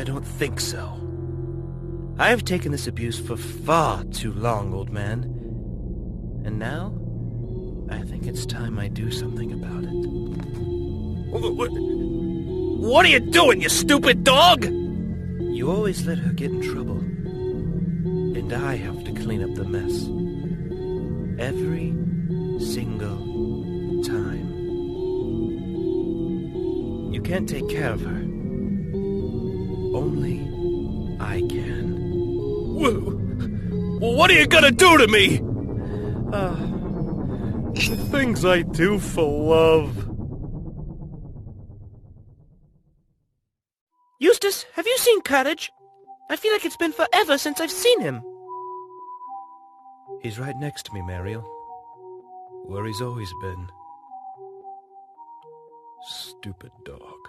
don't think so. I have taken this abuse for far too long, old man. And now, I think it's time I do something about it. What are you doing, you stupid dog? You always let her get in trouble. And I have to clean up the mess. Every single time. You can't take care of her. Only I can. What are you gonna do to me? The things I do for love. Eustace, have you seen Courage? I feel like it's been forever since I've seen him. He's right next to me, Mariel. Where he's always been. Stupid dog.